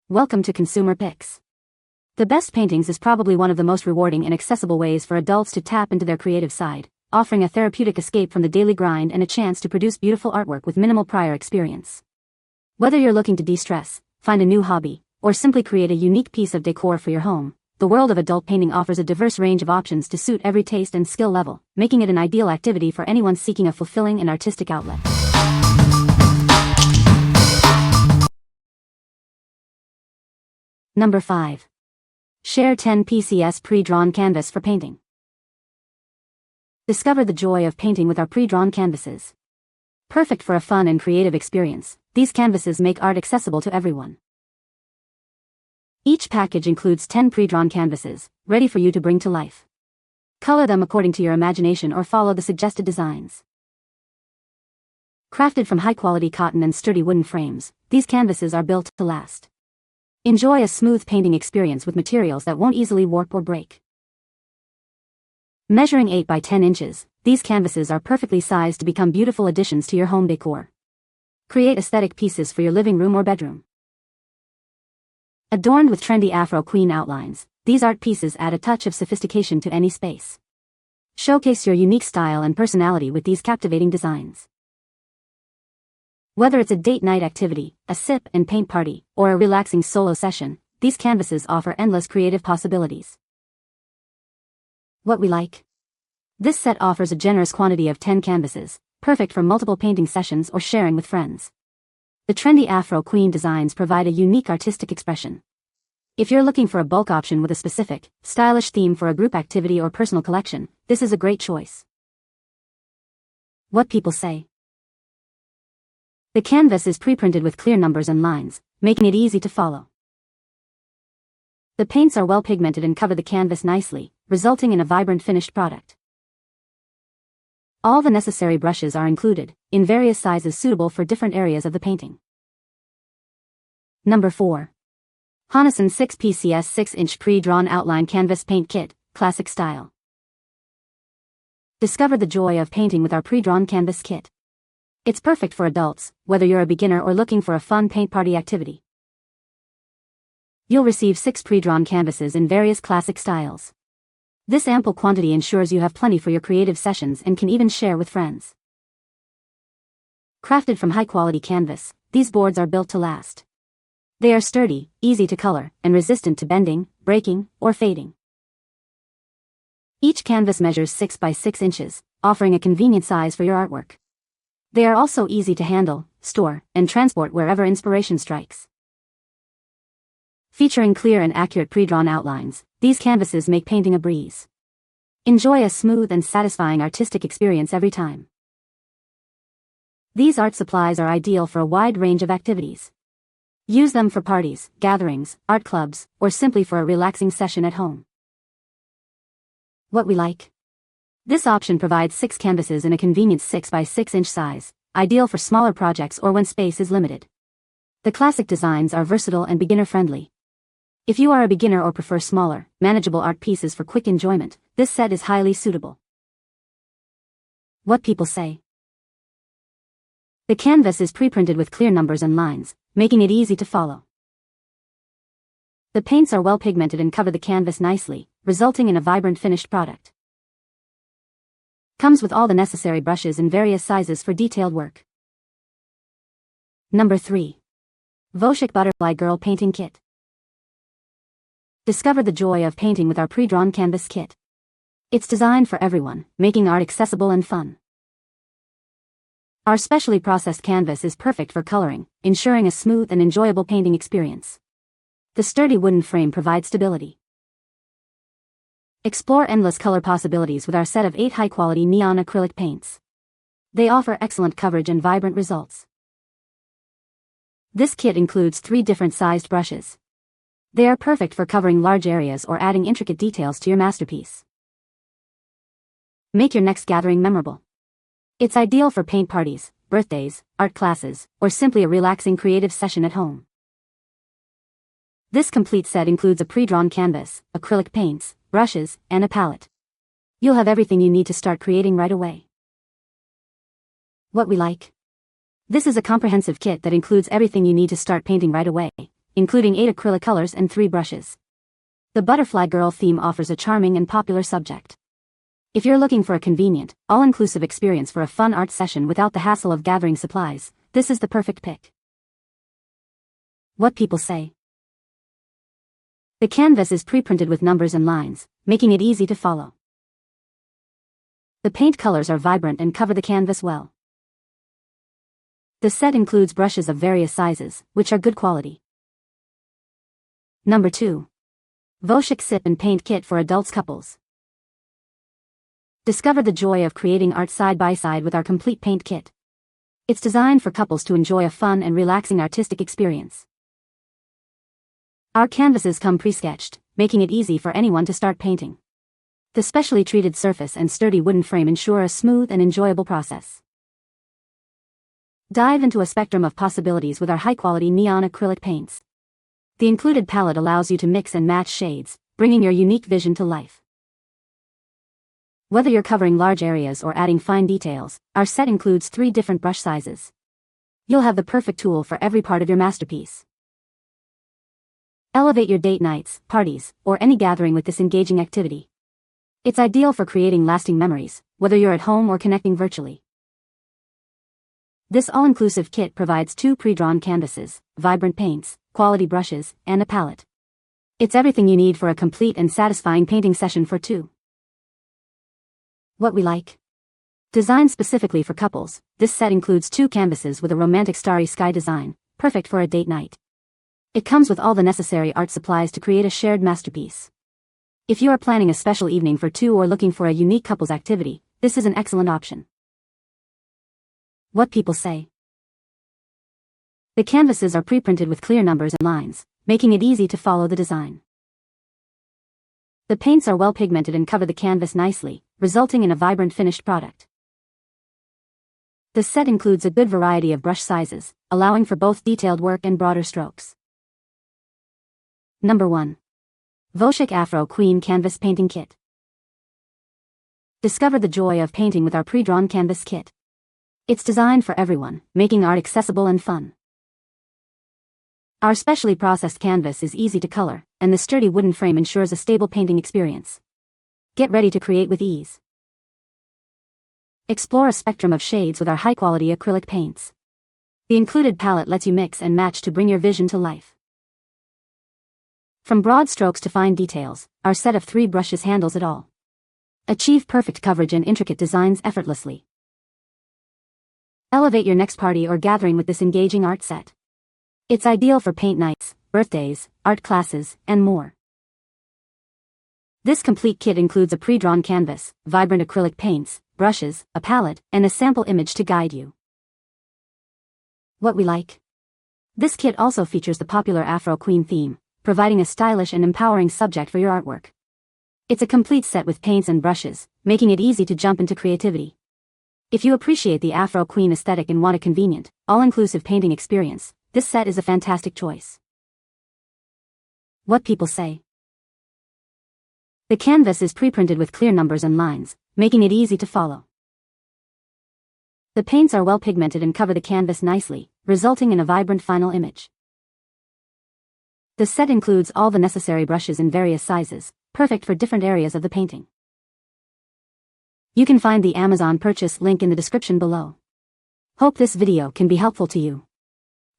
Welcome to Consumer Picks. The Best Paintings is probably one of the most rewarding and accessible ways for adults to tap into their creative side, offering a therapeutic escape from the daily grind and a chance to produce beautiful artwork with minimal prior experience. Whether you're looking to de-stress, find a new hobby, or simply create a unique piece of decor for your home, the world of adult painting offers a diverse range of options to suit every taste and skill level, making it an ideal activity for anyone seeking a fulfilling and artistic outlet. Number 5. Sherr 10 PCS Pre-Drawn Canvas for Painting. Discover the joy of painting with our pre-drawn canvases. Perfect for a fun and creative experience, these canvases make art accessible to everyone. Each package includes 10 pre-drawn canvases, ready for you to bring to life. Color them according to your imagination or follow the suggested designs. Crafted from high-quality cotton and sturdy wooden frames, these canvases are built to last. Enjoy a smooth painting experience with materials that won't easily warp or break. Measuring 8 by 10 inches, these canvases are perfectly sized to become beautiful additions to your home decor. Create aesthetic pieces for your living room or bedroom. Adorned with trendy Afro queen outlines, these art pieces add a touch of sophistication to any space. Showcase your unique style and personality with these captivating designs. Whether it's a date night activity, a sip and paint party, or a relaxing solo session, these canvases offer endless creative possibilities. What we like? This set offers a generous quantity of 10 canvases, perfect for multiple painting sessions or sharing with friends. The trendy Afro queen designs provide a unique artistic expression. If you're looking for a bulk option with a specific, stylish theme for a group activity or personal collection, this is a great choice. What people say. The canvas is pre-printed with clear numbers and lines, making it easy to follow. The paints are well pigmented and cover the canvas nicely, resulting in a vibrant finished product. All the necessary brushes are included, in various sizes suitable for different areas of the painting. Number 4. Honoson 6 PCS 6-inch Pre-Drawn Outline Canvas Paint Kit, Classic Style. Discover the joy of painting with our pre-drawn canvas kit. It's perfect for adults, whether you're a beginner or looking for a fun paint party activity. You'll receive 6 pre-drawn canvases in various classic styles. This ample quantity ensures you have plenty for your creative sessions and can even share with friends. Crafted from high-quality canvas, these boards are built to last. They are sturdy, easy to color, and resistant to bending, breaking, or fading. Each canvas measures 6 by 6 inches, offering a convenient size for your artwork. They are also easy to handle, store, and transport wherever inspiration strikes. Featuring clear and accurate pre-drawn outlines, these canvases make painting a breeze. Enjoy a smooth and satisfying artistic experience every time. These art supplies are ideal for a wide range of activities. Use them for parties, gatherings, art clubs, or simply for a relaxing session at home. What we like? This option provides 6 canvases in a convenient 6 by 6 inch size, ideal for smaller projects or when space is limited. The classic designs are versatile and beginner-friendly. If you are a beginner or prefer smaller, manageable art pieces for quick enjoyment, this set is highly suitable. What people say. The canvas is pre-printed with clear numbers and lines, making it easy to follow. The paints are well pigmented and cover the canvas nicely, resulting in a vibrant finished product. Comes with all the necessary brushes in various sizes for detailed work. Number 3. VOCHIC Butterfly Girl Painting Kit. Discover the joy of painting with our pre-drawn canvas kit. It's designed for everyone, making art accessible and fun. Our specially processed canvas is perfect for coloring, ensuring a smooth and enjoyable painting experience. The sturdy wooden frame provides stability. Explore endless color possibilities with our set of 8 high-quality neon acrylic paints. They offer excellent coverage and vibrant results. This kit includes 3 different sized brushes. They are perfect for covering large areas or adding intricate details to your masterpiece. Make your next gathering memorable. It's ideal for paint parties, birthdays, art classes, or simply a relaxing creative session at home. This complete set includes a pre-drawn canvas, acrylic paints, brushes, and a palette. You'll have everything you need to start creating right away. What we like? This is a comprehensive kit that includes everything you need to start painting right away, including 8 acrylic colors and 3 brushes. The Butterfly Girl theme offers a charming and popular subject. If you're looking for a convenient, all-inclusive experience for a fun art session without the hassle of gathering supplies, this is the perfect pick. What people say. The canvas is pre-printed with numbers and lines, making it easy to follow. The paint colors are vibrant and cover the canvas well. The set includes brushes of various sizes, which are good quality. Number 2. VOCHIC Sip and Paint Kit for Adults Couples. Discover the joy of creating art side by side with our complete paint kit. It's designed for couples to enjoy a fun and relaxing artistic experience. Our canvases come pre-sketched, making it easy for anyone to start painting. The specially treated surface and sturdy wooden frame ensure a smooth and enjoyable process. Dive into a spectrum of possibilities with our high-quality neon acrylic paints. The included palette allows you to mix and match shades, bringing your unique vision to life. Whether you're covering large areas or adding fine details, our set includes 3 different brush sizes. You'll have the perfect tool for every part of your masterpiece. Elevate your date nights, parties, or any gathering with this engaging activity. It's ideal for creating lasting memories, whether you're at home or connecting virtually. This all-inclusive kit provides 2 pre-drawn canvases, vibrant paints, quality brushes, and a palette. It's everything you need for a complete and satisfying painting session for 2. What we like. Designed specifically for couples, this set includes 2 canvases with a romantic starry sky design, perfect for a date night. It comes with all the necessary art supplies to create a shared masterpiece. If you are planning a special evening for 2 or looking for a unique couples activity, this is an excellent option. What people say. The canvases are pre-printed with clear numbers and lines, making it easy to follow the design. The paints are well pigmented and cover the canvas nicely, resulting in a vibrant finished product. The set includes a good variety of brush sizes, allowing for both detailed work and broader strokes. Number 1. VOCHIC Afro Queen Canvas Painting Kit. Discover the joy of painting with our pre-drawn canvas kit. It's designed for everyone, making art accessible and fun. Our specially processed canvas is easy to color, and the sturdy wooden frame ensures a stable painting experience. Get ready to create with ease. Explore a spectrum of shades with our high-quality acrylic paints. The included palette lets you mix and match to bring your vision to life. From broad strokes to fine details, our set of 3 brushes handles it all. Achieve perfect coverage and intricate designs effortlessly. Elevate your next party or gathering with this engaging art set. It's ideal for paint nights, birthdays, art classes, and more. This complete kit includes a pre-drawn canvas, vibrant acrylic paints, brushes, a palette, and a sample image to guide you. What we like. This kit also features the popular Afro Queen theme, providing a stylish and empowering subject for your artwork. It's a complete set with paints and brushes, making it easy to jump into creativity. If you appreciate the Afro Queen aesthetic and want a convenient, all-inclusive painting experience, this set is a fantastic choice. What people say. The canvas is pre-printed with clear numbers and lines, making it easy to follow. The paints are well pigmented and cover the canvas nicely, resulting in a vibrant final image. The set includes all the necessary brushes in various sizes, perfect for different areas of the painting. You can find the Amazon purchase link in the description below. Hope this video can be helpful to you.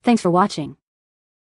Thanks for watching.